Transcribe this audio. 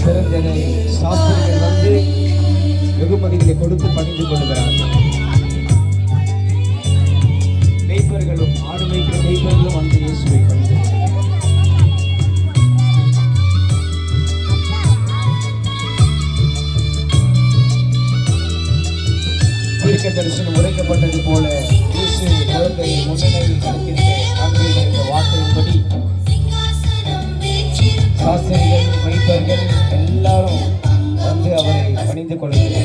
சிறந்ததை சாஸ்திரிகள் வந்து வெகுமதிகளை கொடுத்து பணிந்து கொள்கிறார்கள். மேய்ப்பர்களும் ஆடு மேய்க்கிற மேய்ப்பர்களும் வந்து இயேசுவை பணிந்து தீர்க்க தரிசனம் உரைக்கப்பட்டது போல இயேசு குழந்தை முன்னணியில் நடக்கின்ற இந்த வார்த்தையின்படி சாஸ்திரிகள் மேய்ப்பர்கள் எல்லாரும் வந்து அவரை பணிந்து கொள்கிறார்கள்.